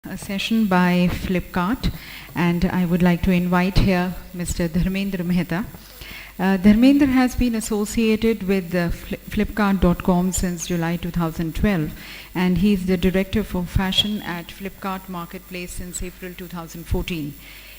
A session by Flipkart, and I would like to invite here Mr. Dharmendra Mehta. Dharmendra has been associated with Flipkart.com since July 2012, and he is the Director for Fashion at Flipkart Marketplace since April 2014.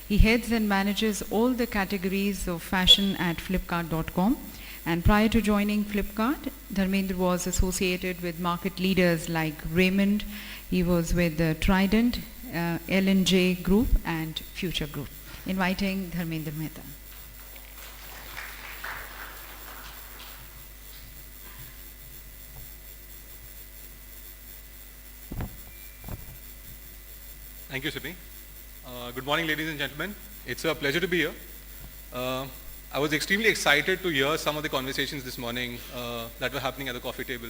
He heads and manages all the categories of fashion at Flipkart.com. And prior to joining Flipkart, Dharmendra was associated with market leaders like Raymond. He was with Trident, L&J Group and Future Group. Inviting Dharmendra Mehta. Thank you, Sydney. Good morning, ladies and gentlemen. It's a pleasure to be here. I was extremely excited to hear some of the conversations this morning that were happening at the coffee table.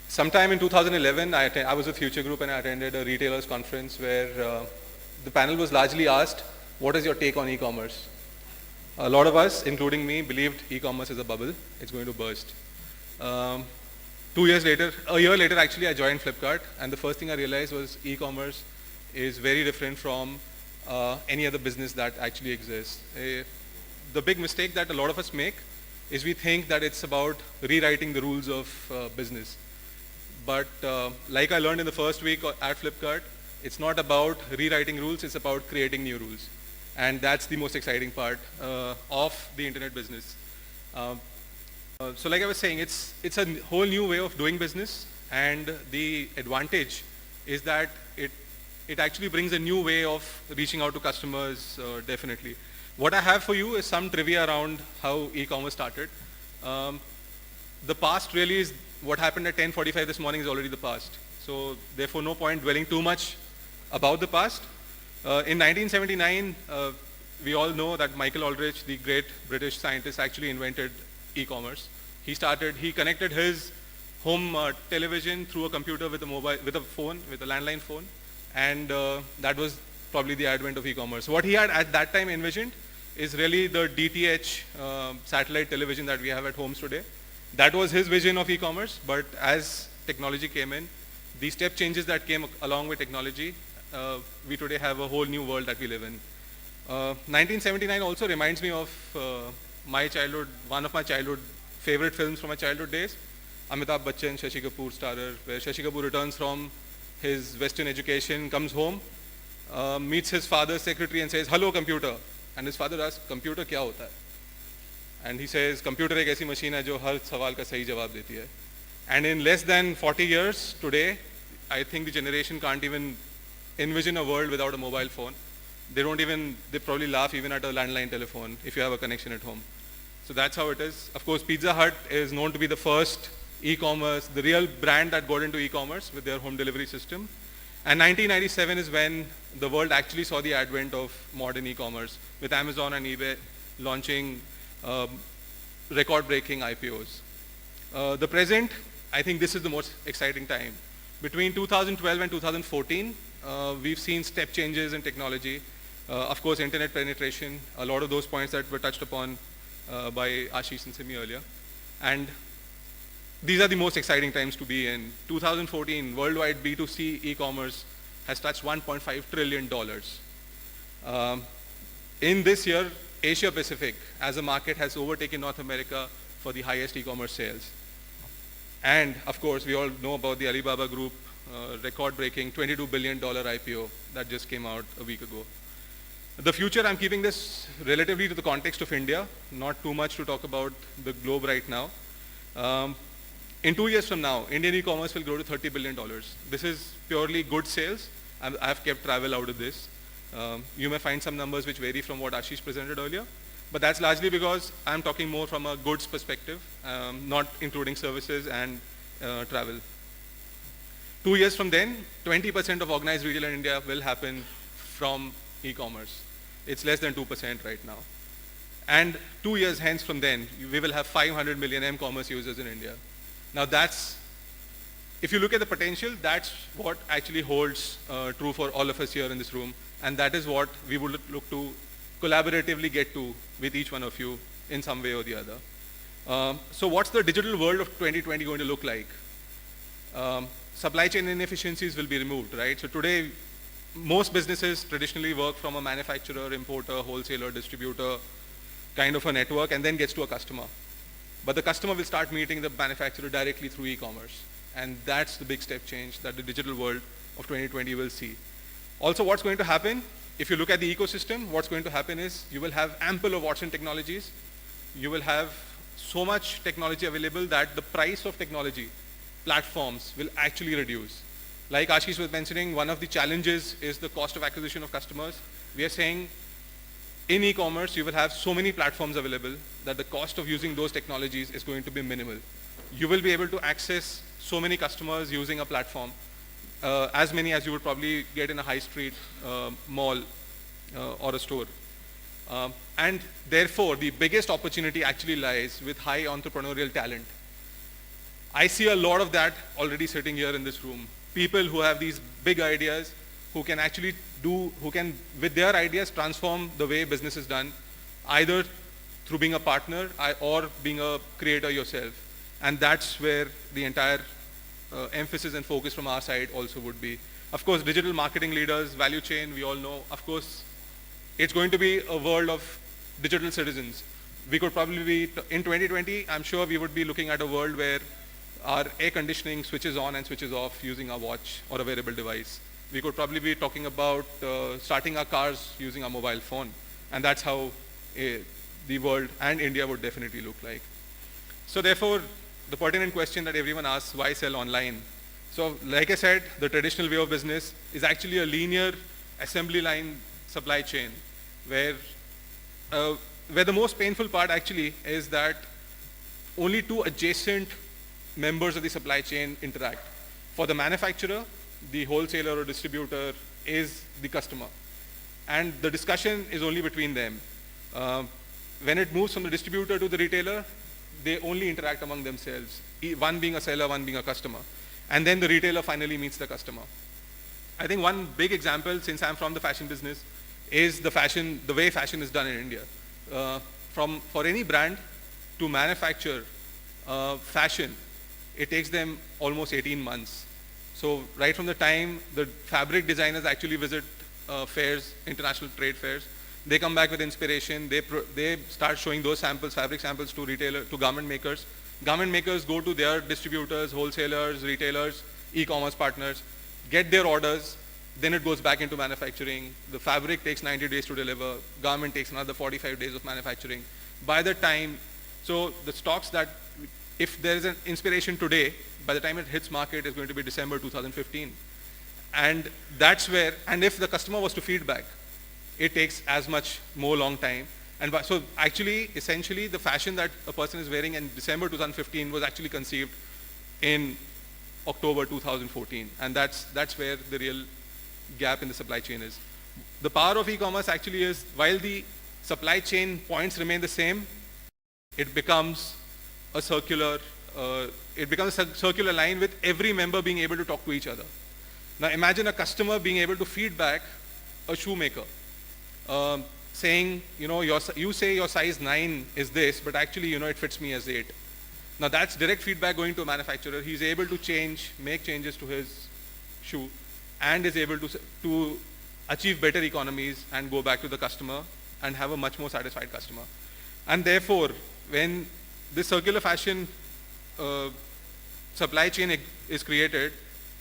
Sometime in 2011, I was with Future Group and I attended a retailers conference where the panel was largely asked, what is your take on e-commerce? A lot of us, including me, believed e-commerce is a bubble. It's going to burst. A year later actually, I joined Flipkart, and the first thing I realized was e-commerce is very different from any other business that actually exists. The big mistake that a lot of us make is we think that it's about rewriting the rules of business. But like I learned in the first week at Flipkart, it's not about rewriting rules, it's about creating new rules. And that's the most exciting part of the internet business. So like I was saying, it's a whole new way of doing business, and the advantage is that it actually brings a new way of reaching out to customers, definitely. What I have for you is some trivia around how e-commerce started. The past really is what happened at 10:45 this morning is already the past. So therefore no point dwelling too much about the past. In 1979, we all know that Michael Aldrich, the great British scientist, actually invented e-commerce. He connected his home television through a computer with a landline phone, and that was probably the advent of e-commerce. What he had at that time envisioned is really the DTH satellite television that we have at homes today. That was his vision of e-commerce, but as technology came in, the step changes that came along with technology, we today have a whole new world that we live in. 1979 also reminds me of my childhood, one of my childhood favorite films from my childhood days, Amitabh Bachchan, Shashi Kapoor starrer, where Shashi Kapoor returns from his Western education, comes home, meets his father's secretary and says, "Hello, computer." And his father asks, "Computer क्या होता है?" And he says, "Computer एक ऐसी machine है जो हर सवाल का सही जवाब देती है." And in less than 40 years today, I think the generation can't even envision a world without a mobile phone. They probably laugh even at a landline telephone if you have a connection at home. So that's how it is. Of course, Pizza Hut is known to be the first e-commerce, the real brand that got into e-commerce with their home delivery system. And 1997 is when the world actually saw the advent of modern e-commerce, with Amazon and eBay launching record-breaking IPOs. The present, I think this is the most exciting time. Between 2012 and 2014, we've seen step changes in technology. Of course, internet penetration, a lot of those points that were touched upon by Ashish and Simi earlier. And these are the most exciting times to be in. 2014, worldwide B2C e-commerce has touched $1.5 trillion. In this year, Asia Pacific as a market has overtaken North America for the highest e-commerce sales. And of course, we all know about the Alibaba Group record-breaking $22 billion IPO that just came out a week ago. The future, I'm keeping this relatively to the context of India, not too much to talk about the globe right now. In 2 years from now, Indian e-commerce will grow to $30 billion. This is purely goods sales. I've kept travel out of this. You may find some numbers which vary from what Ashish presented earlier, but that's largely because I'm talking more from a goods perspective, not including services and travel. 2 years from then, 20% of organized retail in India will happen from e-commerce. It's less than 2% right now. And 2 years hence from then, we will have 500 million m-commerce users in India. Now if you look at the potential, that's what actually holds true for all of us here in this room. And that is what we would look to collaboratively get to with each one of you in some way or the other. So what's the digital world of 2020 going to look like? supply chain inefficiencies will be removed, right? So today, most businesses traditionally work from a manufacturer, importer, wholesaler, distributor, kind of a network, and then gets to a customer. But the customer will start meeting the manufacturer directly through e-commerce. And that's the big step change that the digital world of 2020 will see. Also, what's going to happen, if you look at the ecosystem, what's going to happen is you will have ample of Watson technologies. You will have so much technology available that the price of technology platforms will actually reduce. Like Ashish was mentioning, one of the challenges is the cost of acquisition of customers. We are saying in e-commerce, you will have so many platforms available that the cost of using those technologies is going to be minimal. You will be able to access so many customers using a platform, as many as you would probably get in a high street mall or a store. And therefore, the biggest opportunity actually lies with high entrepreneurial talent. I see a lot of that already sitting here in this room. People who have these big ideas, who can actually who can, with their ideas, transform the way business is done, either through being a partner or being a creator yourself. And that's where the entire emphasis and focus from our side also would be. Of course, digital marketing leaders, value chain, we all know. Of course, it's going to be a world of digital citizens. We could probably be, in 2020, I'm sure we would be looking at a world where our air conditioning switches on and switches off using a watch or a wearable device. We could probably be talking about starting our cars using a mobile phone. And that's how the world and India would definitely look like. So therefore, the pertinent question that everyone asks, why sell online? So like I said, the traditional way of business is actually a linear assembly line supply chain where the most painful part actually is that only two adjacent members of the supply chain interact. For the manufacturer, the wholesaler or distributor is the customer. And the discussion is only between them. When it moves from the distributor to the retailer, they only interact among themselves, one being a seller, one being a customer. And then the retailer finally meets the customer. I think one big example, since I'm from the fashion business, is the way fashion is done in India. For any brand to manufacture fashion, it takes them almost 18 months. So right from the time the fabric designers actually visit fairs, international trade fairs, they come back with inspiration. They start showing those samples, fabric samples to garment makers. Garment makers go to their distributors, wholesalers, retailers, e-commerce partners, get their orders. Then it goes back into manufacturing. The fabric takes 90 days to deliver. Garment takes another 45 days of manufacturing. By the time, so the stocks that, if there is an inspiration today, by the time it hits market, is going to be December 2015. And that's where, and if the customer was to feedback, it takes as much more long time. And so actually, essentially, the fashion that a person is wearing in December 2015 was actually conceived in October 2014. And that's where the real gap in the supply chain is. The power of e-commerce actually is, while the supply chain points remain the same, it becomes a circular line with every member being able to talk to each other. Now imagine a customer being able to feedback a shoemaker, saying, you say your size 9 is this, but actually, it fits me as 8. Now that's direct feedback going to a manufacturer. He's able to make changes to his shoe, and is able to achieve better economies and go back to the customer and have a much more satisfied customer. And therefore, when this circular fashion supply chain is created,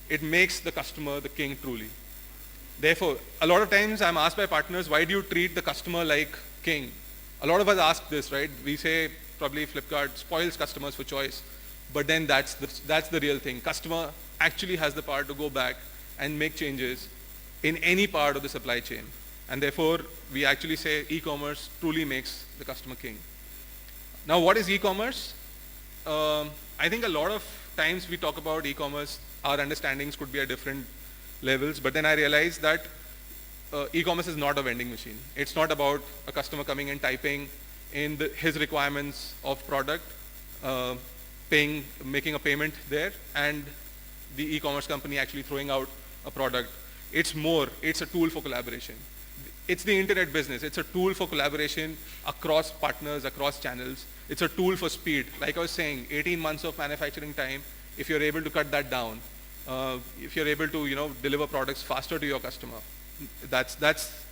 it makes the customer the king truly. Therefore, a lot of times I'm asked by partners, why do you treat the customer like king? A lot of us ask this, right? We say probably Flipkart spoils customers for choice, but then that's the real thing. Customer actually has the power to go back and make changes in any part of the supply chain. And therefore, we actually say e-commerce truly makes the customer king. Now, what is e-commerce? I think a lot of times we talk about e-commerce, our understandings could be at different levels, but then I realized that e-commerce is not a vending machine. It's not about a customer coming and typing in his requirements of product, making a payment there, and the e-commerce company actually throwing out a product. It's a tool for collaboration. It's the internet business. It's a tool for collaboration across partners, across channels. It's a tool for speed. Like I was saying, 18 months of manufacturing time, if you're able to cut that down, if you're able to, deliver products faster to your customer. That's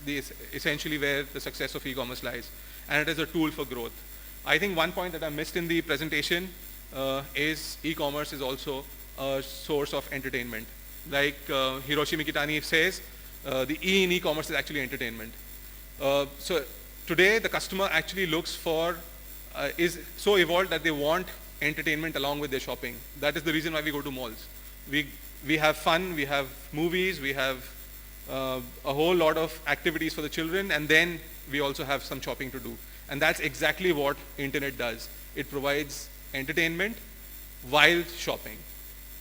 essentially where the success of e-commerce lies, and it is a tool for growth. I think one point that I missed in the presentation is e-commerce is also a source of entertainment. Like Hiroshi Mikitani says, the E in e-commerce is actually entertainment. So today the customer actually looks for, is so evolved that they want entertainment along with their shopping. That is the reason why we go to malls. We have fun, we have movies, we have a whole lot of activities for the children, and then we also have some shopping to do. And that's exactly what internet does. It provides entertainment while shopping.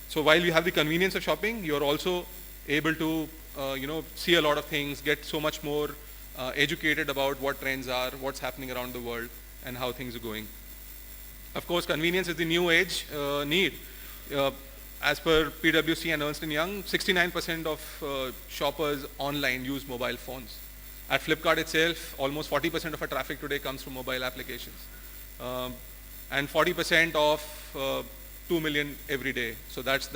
So while you have the convenience of shopping, you're also able to see a lot of things, get so much more educated about what trends are, what's happening around the world, and how things are going. Of course, convenience is the new age need. As per PwC and Ernst & Young, 69% of shoppers online use mobile phones. At Flipkart itself, almost 40% of our traffic today comes from mobile applications. And 40% of 2 million every day. So that's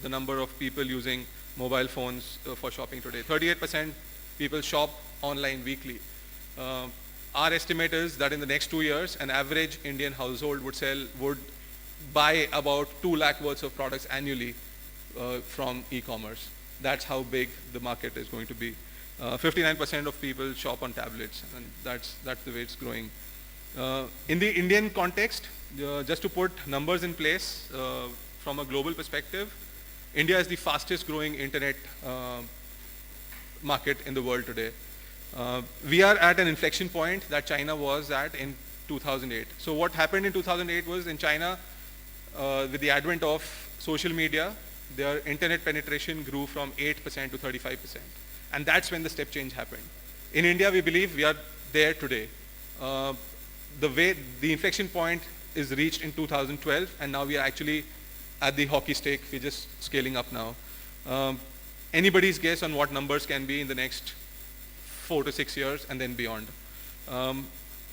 the number of people using mobile phones for shopping today. 38% people shop online weekly. Our estimate is that in the next 2 years, an average Indian household would buy about 2 lakh worth of products annually from e-commerce. That's how big the market is going to be. 59% of people shop on tablets, and that's the way it's growing. In the Indian context, just to put numbers in place from a global perspective, India is the fastest growing internet market in the world today. We are at an inflection point that China was at in 2008. So what happened in 2008 was in China, with the advent of social media, their internet penetration grew from 8% to 35%. And that's when the step change happened. In India, we believe we are there today. The inflection point is reached in 2012, and now we are actually at the hockey stick. We're just scaling up now. Anybody's guess on what numbers can be in the next 4 to 6 years and then beyond.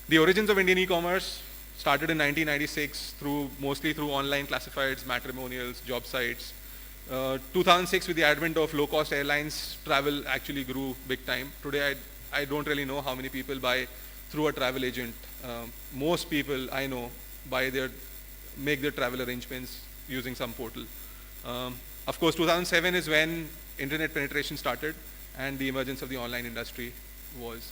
The origins of Indian e-commerce started in 1996 mostly through online classifieds, matrimonials, job sites. 2006, with the advent of low-cost airlines, travel actually grew big time. Today, I don't really know how many people buy through a travel agent. Most people I know make their travel arrangements using some portal. Of course, 2007 is when internet penetration started and the emergence of the online industry was.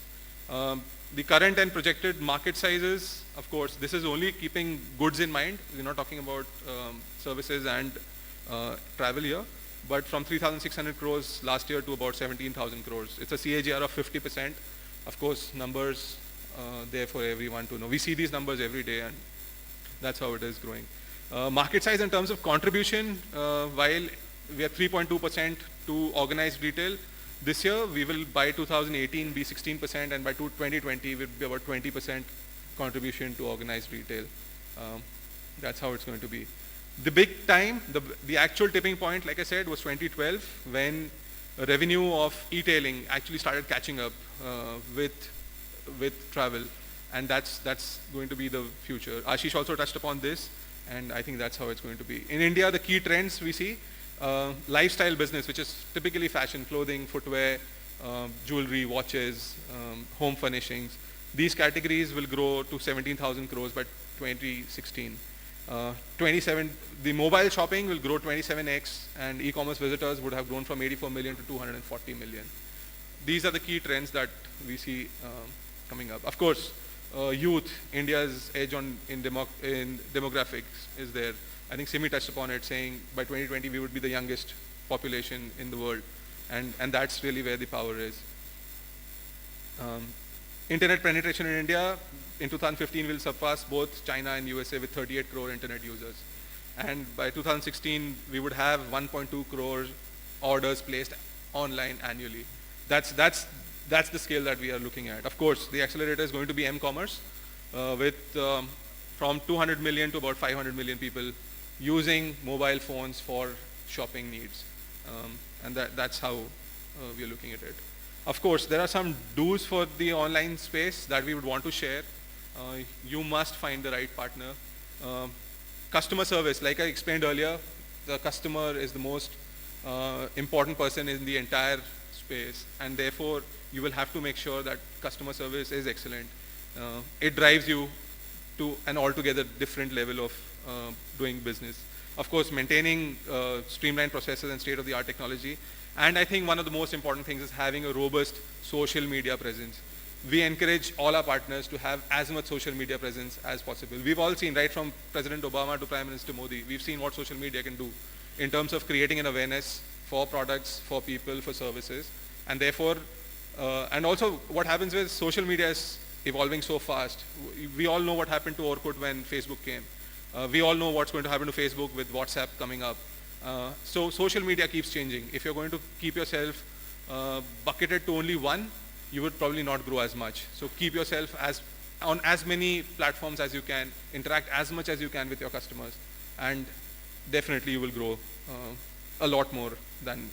The current and projected market sizes, of course, this is only keeping goods in mind. We're not talking about services and travel here, but from 3,600 crores last year to about 17,000 crores. It's a CAGR of 50%. Of course, numbers there for everyone to know. We see these numbers every day, and that's how it is growing. Market size in terms of contribution, while we are 3.2% to organized retail, this year we will by 2018 be 16%, and by 2020 we'll be about 20% contribution to organized retail. That's how it's going to be. The big time, the actual tipping point, like I said, was 2012, when revenue of e-tailing actually started catching up with travel, and that's going to be the future. Ashish also touched upon this, and I think that's how it's going to be. In India, the key trends we see, lifestyle business, which is typically fashion, clothing, footwear, jewelry, watches, home furnishings. These categories will grow to 17,000 crores by 2016. The mobile shopping will grow 27x, and e-commerce visitors would have grown from 84 million to 240 million. These are the key trends that we see coming up. Of course, youth, India's edge in demographics is there. I think Simi touched upon it, saying by 2020 we would be the youngest population in the world, and that's really where the power is. Internet penetration in India in 2015 will surpass both China and USA with 38 crore internet users. And by 2016, we would have 1.2 crore orders placed online annually. That's the scale that we are looking at. Of course, the accelerator is going to be m-commerce, with from 200 million to about 500 million people using mobile phones for shopping needs. And that's how we are looking at it. Of course, there are some do's for the online space that we would want to share. You must find the right partner. Customer service, like I explained earlier, the customer is the most important person in the entire space, and therefore you will have to make sure that customer service is excellent. It drives you to an altogether different level of doing business. Of course, maintaining streamlined processes and state-of-the-art technology. And I think one of the most important things is having a robust social media presence. We encourage all our partners to have as much social media presence as possible. We've all seen, right from President Obama to Prime Minister Modi, we've seen what social media can do in terms of creating an awareness for products, for people, for services. And therefore, and also what happens is social media is evolving so fast. We all know what happened to Orkut when Facebook came. We all know what's going to happen to Facebook with WhatsApp coming up. So social media keeps changing. If you're going to keep yourself bucketed to only one, you would probably not grow as much. So keep yourself on as many platforms as you can, interact as much as you can with your customers, and definitely you will grow a lot more than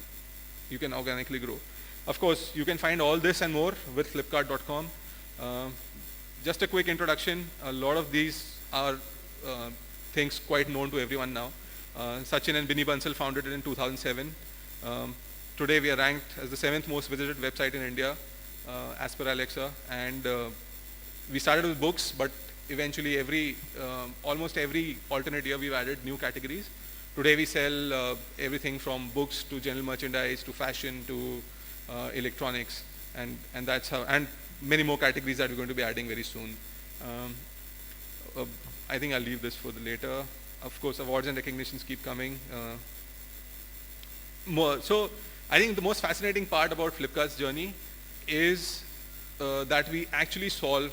you can organically grow. Of course, you can find all this and more with Flipkart.com. Just a quick introduction. A lot of these are things quite known to everyone now. Sachin and Binny Bansal founded it in 2007. Today we are ranked as the 7th most visited website in India as per Alexa. And we started with books, but eventually almost every alternate year we've added new categories. Today we sell everything from books to general merchandise to fashion to electronics, and that's how, and many more categories that we're going to be adding very soon. I think I'll leave this for the later. Of course, awards and recognitions keep coming. So I think the most fascinating part about Flipkart's journey is that we actually solve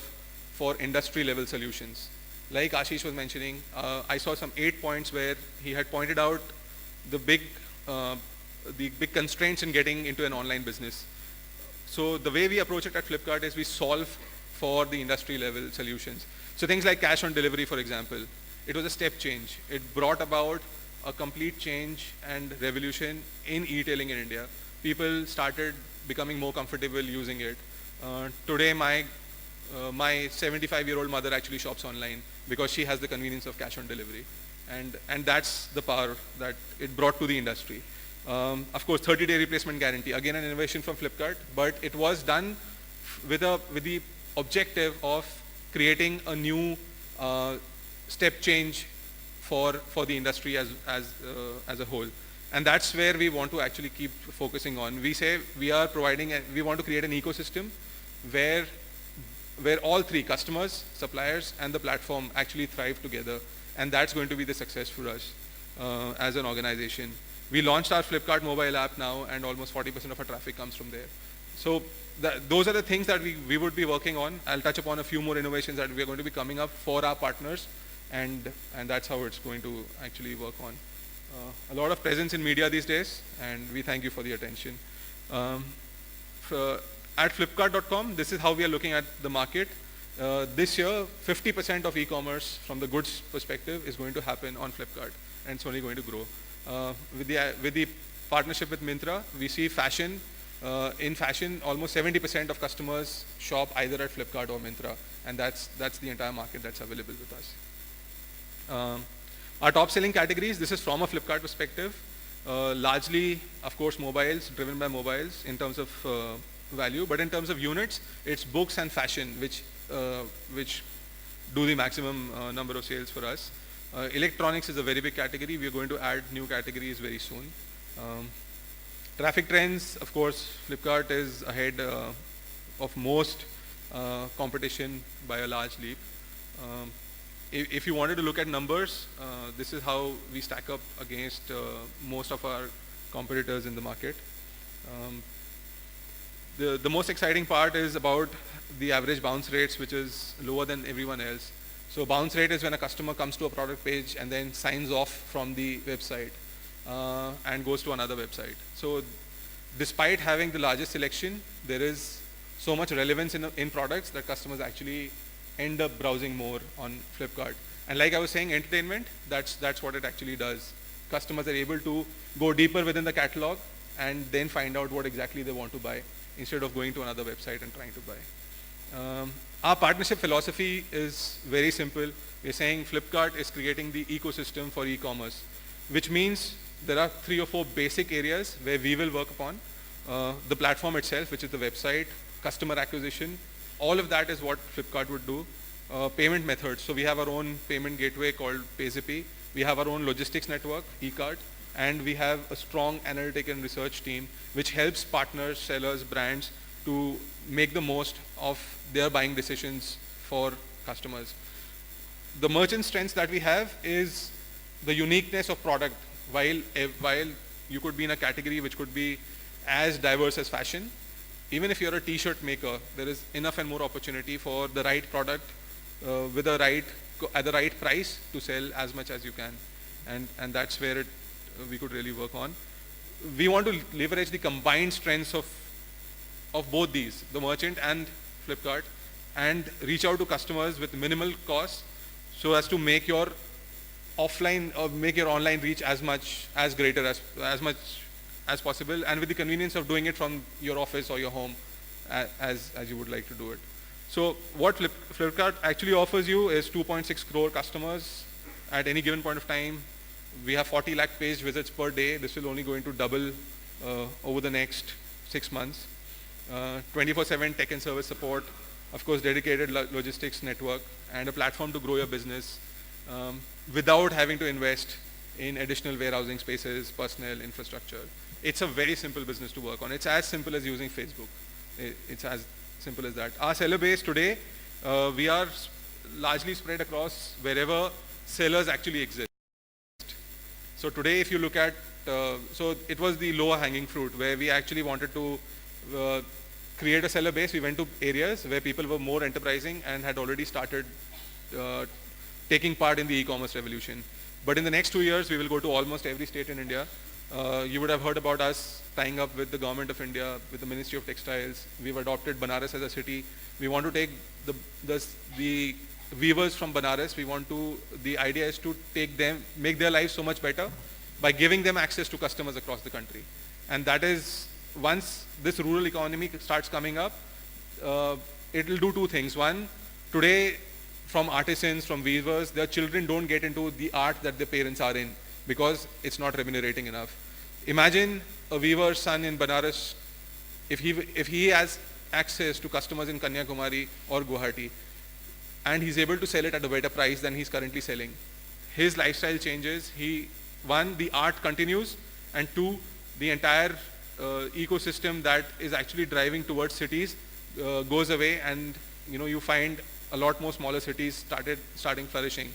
for industry level solutions. Like Ashish was mentioning, I saw some 8 points where he had pointed out the big constraints in getting into an online business. So the way we approach it at Flipkart is we solve for the industry level solutions. So things like cash on delivery, for example, it was a step change. It brought about a complete change and revolution in e-tailing in India. People started becoming more comfortable using it. Today, my 75-year-old mother actually shops online because she has the convenience of cash on delivery. And that's the power that it brought to the industry. Of course, 30-day replacement guarantee, again an innovation from Flipkart, but it was done with the objective of creating a new step change for the industry as a whole. And that's where we want to actually keep focusing on. We say we want to create an ecosystem where all three, customers, suppliers, and the platform actually thrive together. And that's going to be the success for us as an organization. We launched our Flipkart mobile app now, and almost 40% of our traffic comes from there. So those are the things that we would be working on. I'll touch upon a few more innovations that we are going to be coming up for our partners, and that's how it's going to actually work on. A lot of presence in media these days, and we thank you for the attention. At Flipkart.com, this is how we are looking at the market. This year, 50% of e-commerce from the goods perspective is going to happen on Flipkart, and it's only going to grow. With the partnership with Myntra, we see fashion. In fashion, almost 70% of customers shop either at Flipkart or Myntra, and that's the entire market that's available with us. Our top selling categories, this is from a Flipkart perspective, largely, of course, mobiles, driven by mobiles in terms of value, but in terms of units, it's books and fashion which do the maximum number of sales for us. Electronics is a very big category. We are going to add new categories very soon. Traffic trends, of course, Flipkart is ahead of most competition by a large leap. If you wanted to look at numbers, this is how we stack up against most of our competitors in the market. The most exciting part is about the average bounce rates, which is lower than everyone else. So bounce rate is when a customer comes to a product page and then signs off from the website and goes to another website. So despite having the largest selection, there is so much relevance in products that customers actually end up browsing more on Flipkart. And like I was saying, entertainment, that's what it actually does. Customers are able to go deeper within the catalog and then find out what exactly they want to buy instead of going to another website and trying to buy. Our partnership philosophy is very simple. We're saying Flipkart is creating the ecosystem for e-commerce, which means there are 3 or 4 basic areas where we will work upon. The platform itself, which is the website, customer acquisition, all of that is what Flipkart would do. Payment methods, so we have our own payment gateway called Payzippy. We have our own logistics network, eCart, and we have a strong analytic and research team which helps partners, sellers, brands to make the most of their buying decisions for customers. The merchant strengths that we have is the uniqueness of product. While you could be in a category which could be as diverse as fashion, even if you're a t-shirt maker, there is enough and more opportunity for the right product with the right at the right price to sell as much as you can, and that's where we could really work on. We want to leverage the combined strengths of both these, the merchant and Flipkart, and reach out to customers with minimal cost, so as to make your offline or make your online reach as much as possible, and with the convenience of doing it from your office or your home as you would like to do it. So what Flipkart actually offers you is 2.6 crore customers at any given point of time. We have 40 lakh page visits per day. This will only going to double over the next 6 months. 24/7 tech and service support, of course dedicated logistics network, and a platform to grow your business without having to invest in additional warehousing spaces, personnel, infrastructure. It's a very simple business to work on. It's as simple as using Facebook. It's as simple as that. Our seller base today, we are largely spread across wherever sellers actually exist. So today if you look at, so it was the lower hanging fruit where we actually wanted to create a seller base. We went to areas where people were more enterprising and had already started taking part in the e-commerce revolution. But in the next 2 years, we will go to almost every state in India. You would have heard about us tying up with the government of India, with the Ministry of Textiles. We've adopted Banaras as a city. We want to take the weavers from Banaras. The idea is to make their lives so much better by giving them access to customers across the country. And that is, once this rural economy starts coming up, it will do 2 things. One, today from artisans, from weavers, their children don't get into the art that their parents are in because it's not remunerating enough. Imagine a weaver's son in Banaras, if he has access to customers in Kanyakumari or Guwahati, and he's able to sell it at a better price than he's currently selling. His lifestyle changes. One, the art continues, and 2, the entire ecosystem that is actually driving towards cities goes away, and you find a lot more smaller cities starting flourishing.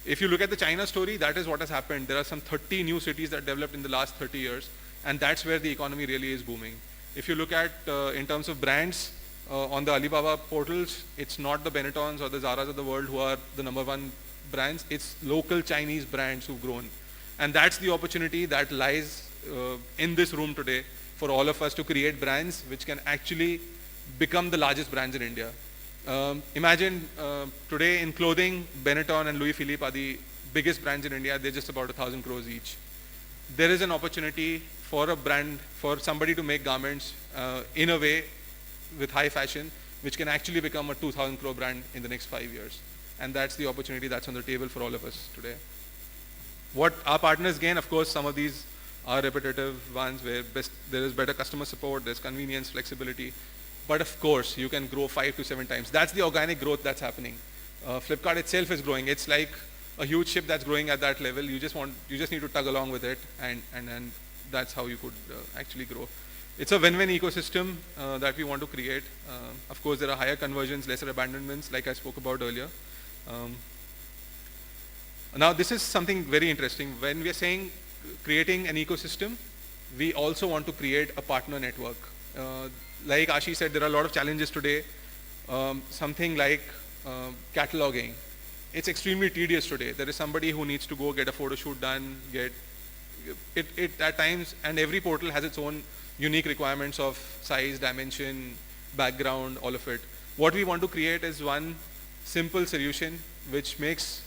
If you look at the China story, that is what has happened. There are some 30 new cities that developed in the last 30 years, and that's where the economy really is booming. If you look at in terms of brands, on the Alibaba portals, it's not the Benettons or the Zaras of the world who are the #1 brands. It's local Chinese brands who've grown. And that's the opportunity that lies in this room today for all of us to create brands which can actually become the largest brands in India. Imagine today in clothing, Benetton and Louis Philippe are the biggest brands in India. They're just about 1,000 crores each. There is an opportunity for a brand, for somebody to make garments in a way with high fashion, which can actually become a 2,000 crore brand in the next 5 years. And that's the opportunity that's on the table for all of us today. What our partners gain, of course, some of these are repetitive ones where there is better customer support, there's convenience, flexibility. But of course, you can grow 5 to 7 times. That's the organic growth that's happening. Flipkart itself is growing. It's like a huge ship that's growing at that level. You just need to tug along with it, and that's how you could actually grow. It's a win-win ecosystem that we want to create. Of course, there are higher conversions, lesser abandonments, like I spoke about earlier. Now, this is something very interesting. When we are saying creating an ecosystem, we also want to create a partner network. Like Ashish said, there are a lot of challenges today. Something like cataloging. It's extremely tedious today. There is somebody who needs to go get a photo shoot done, get it at times, and every portal has its own unique requirements of size, dimension, background, all of it. What we want to create is one simple solution which makes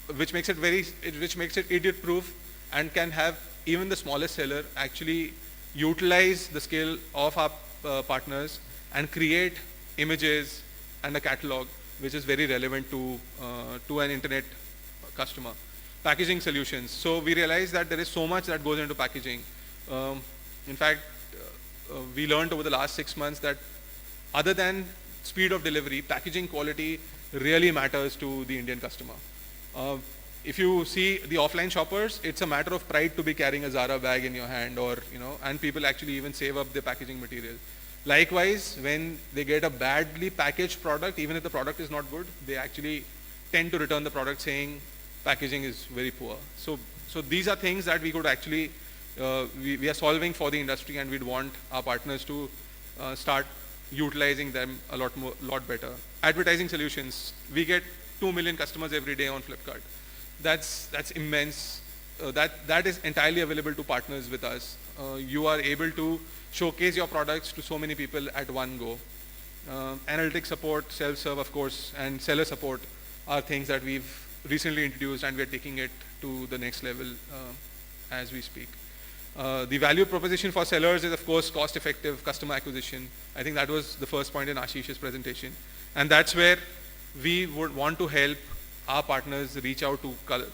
it idiot-proof and can have even the smallest seller actually utilize the skill of our partners and create images and a catalog which is very relevant to an internet customer. packaging solutions. So we realized that there is so much that goes into packaging. In fact, we learned over the last 6 months that other than speed of delivery, packaging quality really matters to the Indian customer. If you see the offline shoppers, it's a matter of pride to be carrying a Zara bag in your hand, or and people actually even save up their packaging material. Likewise, when they get a badly packaged product, even if the product is not good, they actually tend to return the product saying packaging is very poor. So these are things that we could actually, we are solving for the industry, and we'd want our partners to start utilizing them a lot better. Advertising solutions, we get 2 million customers every day on Flipkart. That's immense. That is entirely available to partners with us. You are able to showcase your products to so many people at one go. Analytics support, self-serve of course, and seller support are things that we've recently introduced, and we're taking it to the next level as we speak. The value proposition for sellers is of course cost-effective customer acquisition. I think that was the first point in Ashish's presentation. And that's where we would want to help our partners reach out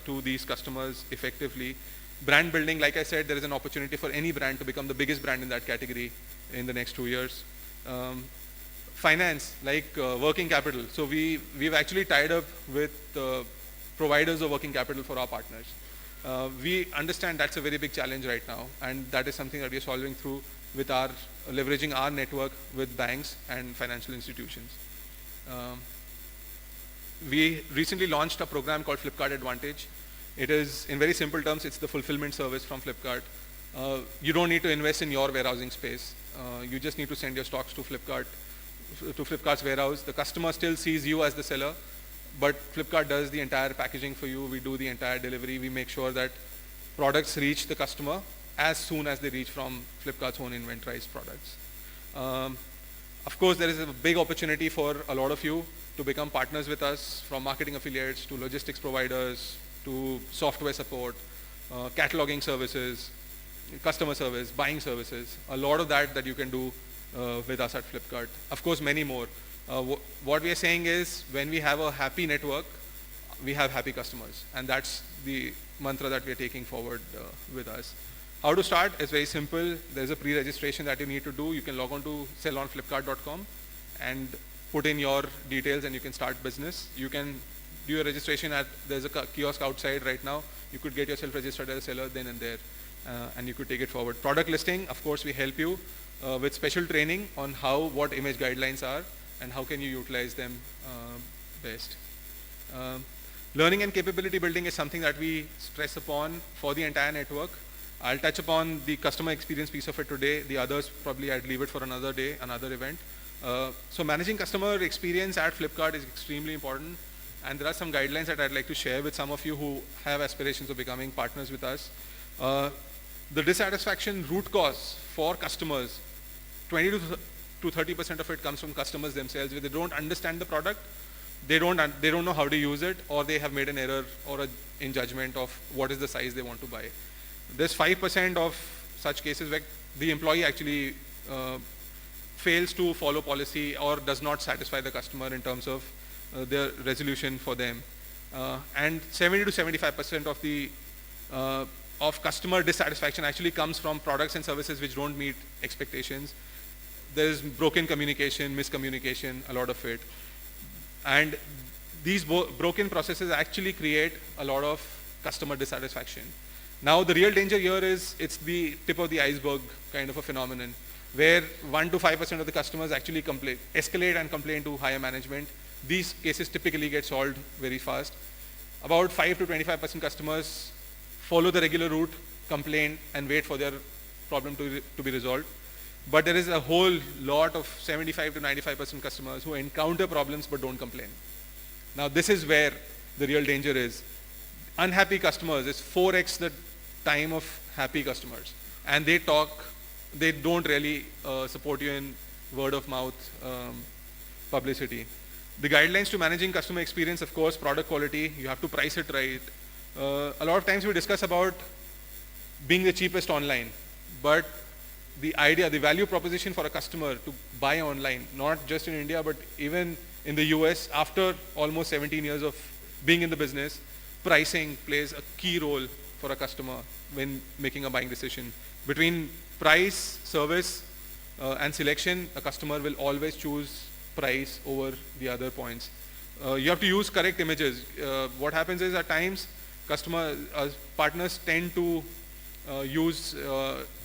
to these customers effectively. Brand building, like I said, there is an opportunity for any brand to become the biggest brand in that category in the next 2 years. Finance, like working capital. So we've actually tied up with providers of working capital for our partners. We understand that's a very big challenge right now, and that is something that we are solving through with leveraging our network with banks and financial institutions. We recently launched a program called Flipkart Advantage. It is, in very simple terms, it's the fulfillment service from Flipkart. You don't need to invest in your warehousing space. You just need to send your stocks to Flipkart's warehouse. The customer still sees you as the seller, but Flipkart does the entire packaging for you. We do the entire delivery. We make sure that products reach the customer as soon as they reach from Flipkart's own inventorized products. Of course, there is a big opportunity for a lot of you to become partners with us, from marketing affiliates to logistics providers to software support, cataloging services, customer service, buying services. A lot of that you can do with us at Flipkart. Of course, many more. What we are saying is, when we have a happy network, we have happy customers, and that's the mantra that we are taking forward with us. How to start is very simple. There's a pre-registration that you need to do. You can log on to sellonflipkart.com and put in your details, and you can start business. You can do your registration there's a kiosk outside right now. You could get yourself registered as a seller then and there, and you could take it forward. Product listing, of course, we help you with special training on what image guidelines are and how can you utilize them best. Learning and capability building is something that we stress upon for the entire network. I'll touch upon the customer experience piece of it today. The others, probably I'd leave it for another day, another event. So managing customer experience at Flipkart is extremely important, and there are some guidelines that I'd like to share with some of you who have aspirations of becoming partners with us. The dissatisfaction root cause for customers, 20 to 30% of it comes from customers themselves. If they don't understand the product, they don't know how to use it, or they have made an error in judgment of what is the size they want to buy. There's 5% of such cases where the employee actually fails to follow policy or does not satisfy the customer in terms of their resolution for them. And 70 to 75% of customer dissatisfaction actually comes from products and services which don't meet expectations. There's broken communication, miscommunication, a lot of it. And these broken processes actually create a lot of customer dissatisfaction. Now the real danger here is it's the tip of the iceberg kind of a phenomenon, where 1 to 5% of the customers actually escalate and complain to higher management. These cases typically get solved very fast. About 5 to 25% customers follow the regular route, complain, and wait for their problem to be resolved. But there is a whole lot of 75 to 95% customers who encounter problems but don't complain. Now this is where the real danger is. Unhappy customers is 4x the time of happy customers, and they don't really support you in word of mouth publicity. The guidelines to managing customer experience, of course, product quality, you have to price it right. A lot of times we discuss about being the cheapest online, but the value proposition for a customer to buy online, not just in India, but even in the US, after almost 17 years of being in the business, pricing plays a key role for a customer when making a buying decision. Between price, service, and selection, a customer will always choose price over the other points. You have to use correct images. What happens is at times, partners tend to use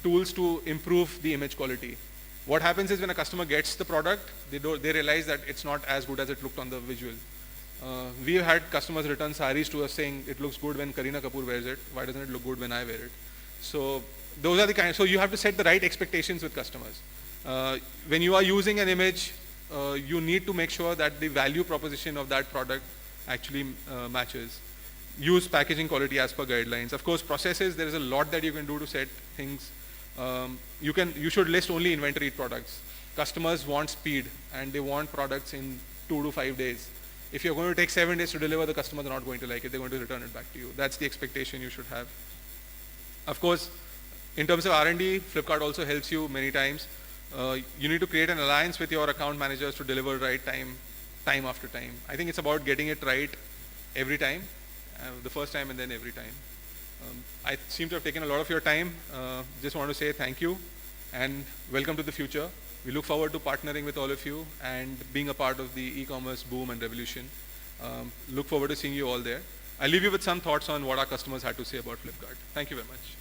tools to improve the image quality. What happens is when a customer gets the product, they realize that it's not as good as it looked on the visual. We've had customers return saris to us saying it looks good when Kareena Kapoor wears it. Why doesn't it look good when I wear it? So those are the kind. So you have to set the right expectations with customers. When you are using an image, you need to make sure that the value proposition of that product actually matches. Use packaging quality as per guidelines. Of course, processes, there is a lot that you can do to set things. You should list only inventory products. Customers want speed and they want products in 2 to 5 days. If you're going to take 7 days to deliver, the customers are not going to like it. They're going to return it back to you. That's the expectation you should have. Of course, in terms of R&D, Flipkart also helps you many times. You need to create an alliance with your account managers to deliver right time after time. I think it's about getting it right every time, the first time and then every time. I seem to have taken a lot of your time. Just want to say thank you and welcome to the future. We look forward to partnering with all of you and being a part of the e-commerce boom and revolution. Look forward to seeing you all there. I'll leave you with some thoughts on what our customers had to say about Flipkart. Thank you very much.